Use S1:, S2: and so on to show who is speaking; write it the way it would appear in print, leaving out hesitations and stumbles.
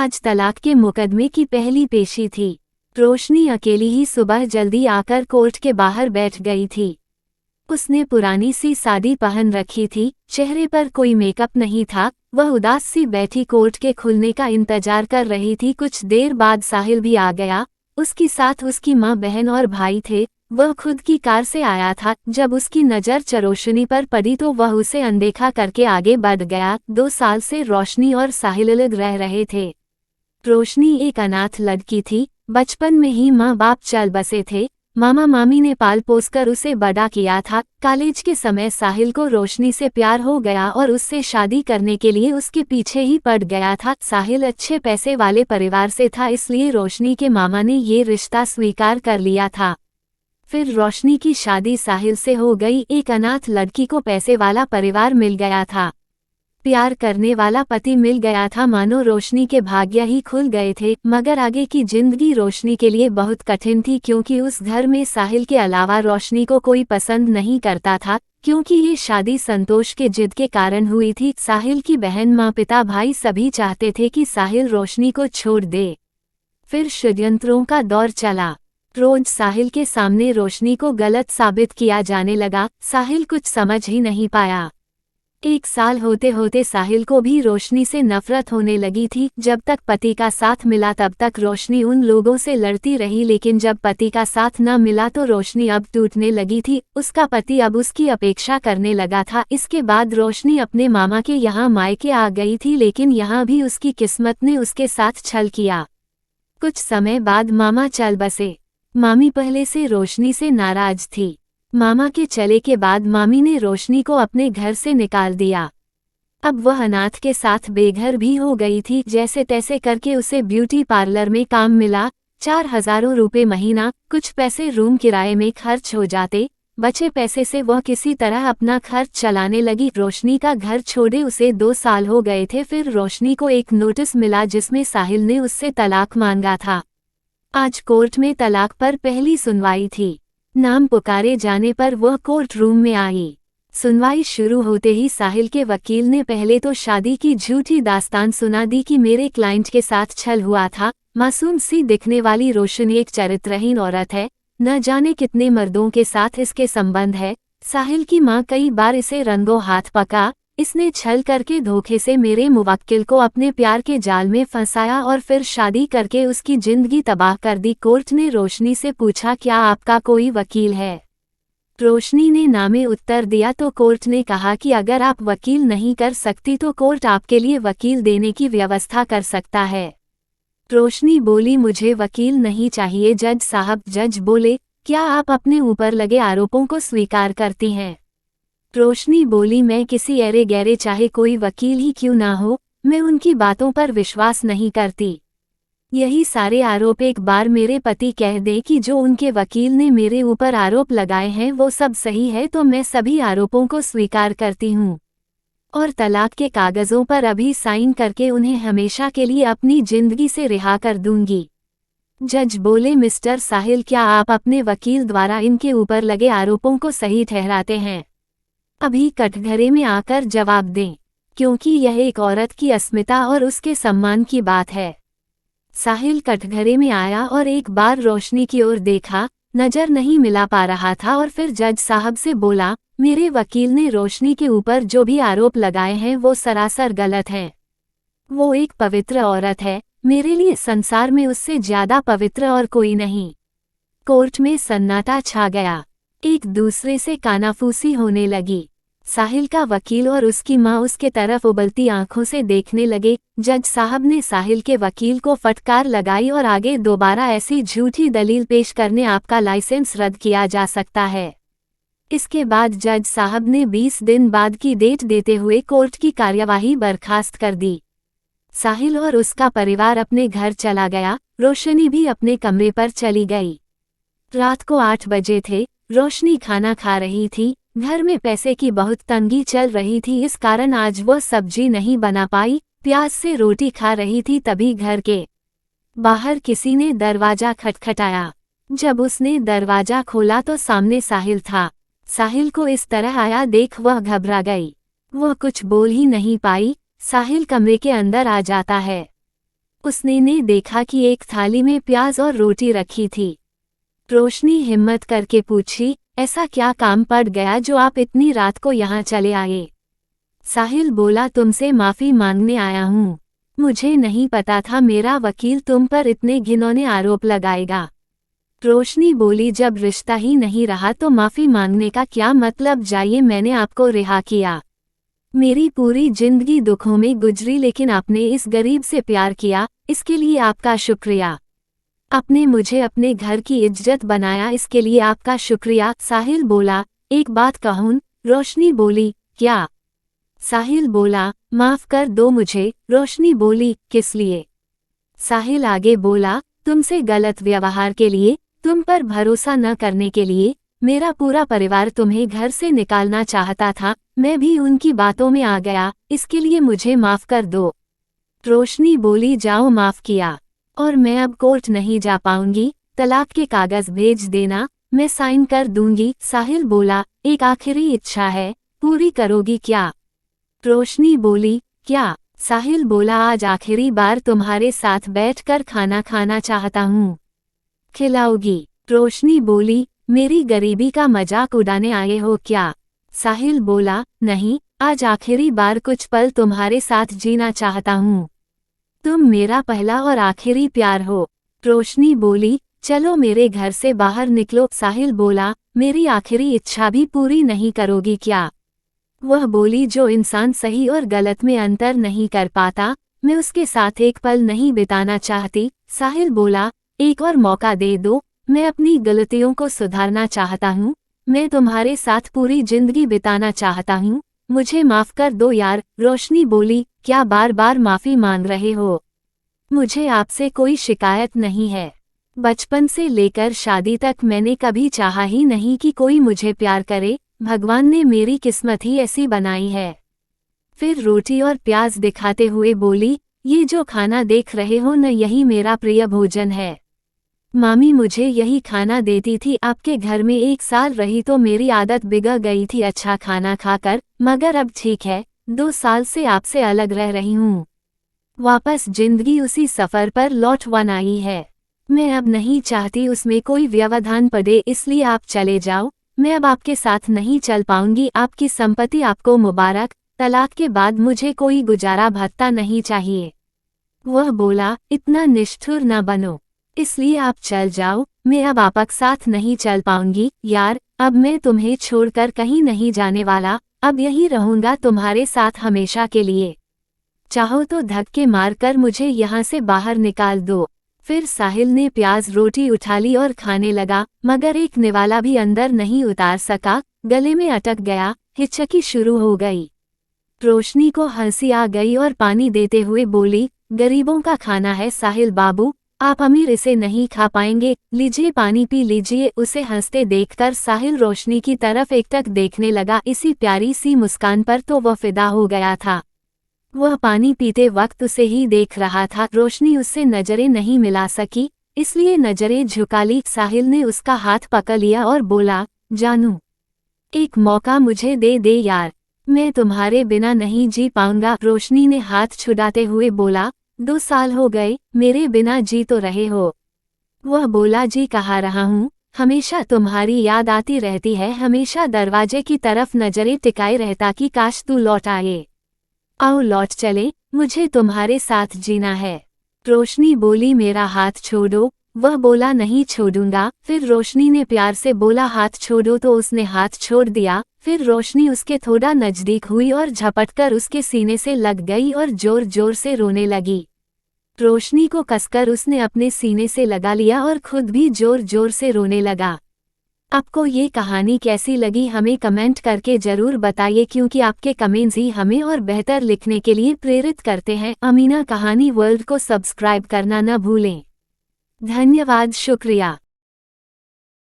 S1: आज तलाक के मुकदमे की पहली पेशी थी। रोशनी अकेली ही सुबह जल्दी आकर कोर्ट के बाहर बैठ गई थी। उसने पुरानी सी साड़ी पहन रखी थी, चेहरे पर कोई मेकअप नहीं था। वह उदास सी बैठी कोर्ट के खुलने का इंतजार कर रही थी। कुछ देर बाद साहिल भी आ गया। उसके साथ उसकी माँ, बहन और भाई थे। वह खुद की कार से आया था। जब उसकी नज़र रोशनी पर पड़ी तो वह उसे अनदेखा करके आगे बढ़ गया। 2 साल से रोशनी और साहिल अलग रह रहे थे। रोशनी एक अनाथ लड़की थी। बचपन में ही माँ बाप चल बसे थे। मामा मामी ने पाल पोस कर उसे बड़ा किया था। कॉलेज के समय साहिल को रोशनी से प्यार हो गया और उससे शादी करने के लिए उसके पीछे ही पड़ गया था। साहिल अच्छे पैसे वाले परिवार से था, इसलिए रोशनी के मामा ने ये रिश्ता स्वीकार कर लिया था। फिर रोशनी की शादी साहिल से हो गई। एक अनाथ लड़की को पैसे वाला परिवार मिल गया था, प्यार करने वाला पति मिल गया था। मानो रोशनी के भाग्य ही खुल गए थे। मगर आगे की जिंदगी रोशनी के लिए बहुत कठिन थी, क्योंकि उस घर में साहिल के अलावा रोशनी को कोई पसंद नहीं करता था। क्योंकि ये शादी संतोष के जिद के कारण हुई थी। साहिल की बहन, माँ, पिता, भाई सभी चाहते थे कि साहिल रोशनी को छोड़ दे। फिर षड्यंत्रों का दौर चला। रोज साहिल के सामने रोशनी को गलत साबित किया जाने लगा। साहिल कुछ समझ ही नहीं पाया। 1 साल होते होते साहिल को भी रोशनी से नफरत होने लगी थी। जब तक पति का साथ मिला तब तक रोशनी उन लोगों से लड़ती रही, लेकिन जब पति का साथ न मिला तो रोशनी अब टूटने लगी थी। उसका पति अब उसकी अपेक्षा करने लगा था। इसके बाद रोशनी अपने मामा के यहाँ मायके आ गई थी, लेकिन यहाँ भी उसकी किस्मत ने उसके साथ छल किया। कुछ समय बाद मामा चल बसे। मामी पहले से रोशनी से नाराज थी। मामा के चले के बाद मामी ने रोशनी को अपने घर से निकाल दिया। अब वह अनाथ के साथ बेघर भी हो गई थी। जैसे तैसे करके उसे ब्यूटी पार्लर में काम मिला। 4,000 रुपये महीना। कुछ पैसे रूम किराए में खर्च हो जाते। बचे पैसे से वह किसी तरह अपना खर्च चलाने लगी। रोशनी का घर छोड़े उसे 2 साल हो गए थे। फिर रोशनी को एक नोटिस मिला जिसमें साहिल ने उससे तलाक मांगा था। आज कोर्ट में तलाक पर पहली सुनवाई थी। नाम पुकारे जाने पर वह कोर्ट रूम में आई। सुनवाई शुरू होते ही साहिल के वकील ने पहले तो शादी की झूठी दास्तान सुना दी कि मेरे क्लाइंट के साथ छल हुआ था। मासूम सी दिखने वाली रोशनी एक चरित्रहीन औरत है, न जाने कितने मर्दों के साथ इसके संबंध है। साहिल की माँ कई बार इसे रंगों हाथ पका। इसने छल करके धोखे से मेरे मुवक्किल को अपने प्यार के जाल में फंसाया और फिर शादी करके उसकी जिंदगी तबाह कर दी। कोर्ट ने रोशनी से पूछा, क्या आपका कोई वकील है? रोशनी ने नामे उत्तर दिया तो कोर्ट ने कहा कि अगर आप वकील नहीं कर सकती तो कोर्ट आपके लिए वकील देने की व्यवस्था कर सकता है। रोशनी बोली, मुझे वकील नहीं चाहिए जज साहब। जज बोले, क्या आप अपने ऊपर लगे आरोपों को स्वीकार करती हैं? रोशनी बोली, मैं किसी ऐरे गैरे चाहे कोई वकील ही क्यों ना हो, मैं उनकी बातों पर विश्वास नहीं करती। यही सारे आरोप एक बार मेरे पति कह दें कि जो उनके वकील ने मेरे ऊपर आरोप लगाए हैं वो सब सही है तो मैं सभी आरोपों को स्वीकार करती हूँ और तलाक के कागजों पर अभी साइन करके उन्हें हमेशा के लिए अपनी जिंदगी से रिहा कर दूंगी। जज बोले, मिस्टर साहिल, क्या आप अपने वकील द्वारा इनके ऊपर लगे आरोपों को सही ठहराते हैं? अभी कटघरे में आकर जवाब दें, क्योंकि यह एक औरत की अस्मिता और उसके सम्मान की बात है। साहिल कटघरे में आया और एक बार रोशनी की ओर देखा, नजर नहीं मिला पा रहा था और फिर जज साहब से बोला, मेरे वकील ने रोशनी के ऊपर जो भी आरोप लगाए हैं वो सरासर गलत हैं। वो एक पवित्र औरत है, मेरे लिए संसार में उससे ज्यादा पवित्र और कोई नहीं। कोर्ट में सन्नाटा छा गया। एक दूसरे से कानाफूसी होने लगी। साहिल का वकील और उसकी माँ उसके तरफ उबलती आंखों से देखने लगे। जज साहब ने साहिल के वकील को फटकार लगाई और आगे दोबारा ऐसी झूठी दलील पेश करने आपका लाइसेंस रद्द किया जा सकता है। इसके बाद जज साहब ने 20 दिन बाद की डेट देते हुए कोर्ट की कार्यवाही बर्खास्त कर दी। साहिल और उसका परिवार अपने घर चला गया। रोशनी भी अपने कमरे पर चली गई। रात को 8 बजे थे। रोशनी खाना खा रही थी। घर में पैसे की बहुत तंगी चल रही थी, इस कारण आज वह सब्जी नहीं बना पाई। प्याज से रोटी खा रही थी, तभी घर के बाहर किसी ने दरवाजा खटखटाया। जब उसने दरवाजा खोला तो सामने साहिल था। साहिल को इस तरह आया देख वह घबरा गई। वह कुछ बोल ही नहीं पाई। साहिल कमरे के अंदर आ जाता है। उसने ने देखा कि एक थाली में प्याज और रोटी रखी थी। रोशनी हिम्मत करके पूछी, ऐसा क्या काम पड़ गया जो आप इतनी रात को यहाँ चले आए? साहिल बोला, तुमसे माफ़ी मांगने आया हूँ। मुझे नहीं पता था मेरा वकील तुम पर इतने घिनौने आरोप लगाएगा। रोशनी बोली, जब रिश्ता ही नहीं रहा तो माफ़ी मांगने का क्या मतलब? जाइए, मैंने आपको रिहा किया। मेरी पूरी जिंदगी दुखों में गुजरी, लेकिन आपने इस गरीब से प्यार किया, इसके लिए आपका शुक्रिया। आपने मुझे अपने घर की इज्जत बनाया, इसके लिए आपका शुक्रिया। साहिल बोला, एक बात कहूँ? रोशनी बोली, क्या? साहिल बोला, माफ़ कर दो मुझे। रोशनी बोली, किस लिए? साहिल आगे बोला, तुमसे गलत व्यवहार के लिए, तुम पर भरोसा न करने के लिए। मेरा पूरा परिवार तुम्हें घर से निकालना चाहता था, मैं भी उनकी बातों में आ गया, इसके लिए मुझे माफ़ कर दो। रोशनी बोली, जाओ, माफ़ किया और मैं अब कोर्ट नहीं जा पाऊंगी, तलाक के कागज़ भेज देना, मैं साइन कर दूंगी। साहिल बोला, एक आखिरी इच्छा है, पूरी करोगी क्या? रोशनी बोली, क्या? साहिल बोला, आज आखिरी बार तुम्हारे साथ बैठकर खाना खाना चाहता हूँ, खिलाओगी? रोशनी बोली, मेरी गरीबी का मजाक उड़ाने आए हो क्या? साहिल बोला, नहीं, आज आखिरी बार कुछ पल तुम्हारे साथ जीना चाहता हूँ। तुम मेरा पहला और आखिरी प्यार हो। रोशनी बोली, चलो मेरे घर से बाहर निकलो। साहिल बोला, मेरी आखिरी इच्छा भी पूरी नहीं करोगी क्या? वह बोली, जो इंसान सही और गलत में अंतर नहीं कर पाता, मैं उसके साथ एक पल नहीं बिताना चाहती। साहिल बोला, एक और मौका दे दो, मैं अपनी गलतियों को सुधारना चाहता हूँ, मैं तुम्हारे साथ पूरी जिंदगी बिताना चाहता हूँ, मुझे माफ़ कर दो यार। रोशनी बोली, क्या बार बार माफ़ी मांग रहे हो? मुझे आपसे कोई शिकायत नहीं है। बचपन से लेकर शादी तक मैंने कभी चाहा ही नहीं कि कोई मुझे प्यार करे, भगवान ने मेरी किस्मत ही ऐसी बनाई है। फिर रोटी और प्याज दिखाते हुए बोली, ये जो खाना देख रहे हो न, यही मेरा प्रिय भोजन है। मामी मुझे यही खाना देती थी, आपके घर में 1 साल रही तो मेरी आदत बिगड़ गई थी अच्छा खाना खाकर, मगर अब ठीक है, 2 साल से आपसे अलग रह रही हूँ। वापस जिंदगी उसी सफ़र पर लौट वन आई है। मैं अब नहीं चाहती उसमें कोई व्यवधान पड़े, इसलिए आप चले जाओ, मैं अब आपके साथ नहीं चल पाऊंगी। आपकी संपत्ति आपको मुबारक, तलाक के बाद मुझे कोई गुजारा भत्ता नहीं चाहिए। वह बोला, इतना निष्ठुर न बनो, इसलिए आप चल जाओ, मैं अब आपके साथ नहीं चल पाऊंगी। यार, अब मैं तुम्हें छोड़कर कहीं नहीं जाने वाला, अब यही रहूंगा तुम्हारे साथ हमेशा के लिए। चाहो तो धक्के मारकर मुझे यहाँ से बाहर निकाल दो। फिर साहिल ने प्याज रोटी उठा ली और खाने लगा, मगर एक निवाला भी अंदर नहीं उतार सका, गले में अटक गया, हिचकी शुरू हो गई। रोशनी को हंसी आ गई और पानी देते हुए बोली, गरीबों का खाना है साहिल बाबू, आप अमीर इसे नहीं खा पाएंगे, लीजिए पानी पी लीजिए। उसे हंसते देखकर साहिल रोशनी की तरफ एकटक देखने लगा, इसी प्यारी सी मुस्कान पर तो वह फिदा हो गया था। वह पानी पीते वक्त उसे ही देख रहा था। रोशनी उससे नजरें नहीं मिला सकी, इसलिए नजरें झुका ली। साहिल ने उसका हाथ पकड़ लिया और बोला, जानू, एक मौका मुझे दे दे यार, मैं तुम्हारे बिना नहीं जी पाऊंगा। रोशनी ने हाथ छुड़ाते हुए बोला, 2 साल हो गए, मेरे बिना जी तो रहे हो। वह बोला, जी कहा रहा हूँ, हमेशा तुम्हारी याद आती रहती है, हमेशा दरवाजे की तरफ नजरें टिकाए रहता कि काश तू लौट आए। आओ लौट चले, मुझे तुम्हारे साथ जीना है। रोशनी बोली, मेरा हाथ छोड़ो। वह बोला, नहीं छोड़ूंगा। फिर रोशनी ने प्यार से बोला, हाथ छोड़ो, तो उसने हाथ छोड़ दिया। फिर रोशनी उसके थोड़ा नजदीक हुई और झपटकर उसके सीने से लग गई और जोर जोर से रोने लगी। रोशनी को कसकर उसने अपने सीने से लगा लिया और खुद भी जोर जोर से रोने लगा। आपको ये कहानी कैसी लगी हमें कमेंट करके ज़रूर बताइए, क्योंकि आपके कमेंट्स ही हमें और बेहतर लिखने के लिए प्रेरित करते हैं। अमीना कहानी वर्ल्ड को सब्सक्राइब करना न भूलें। धन्यवाद, शुक्रिया।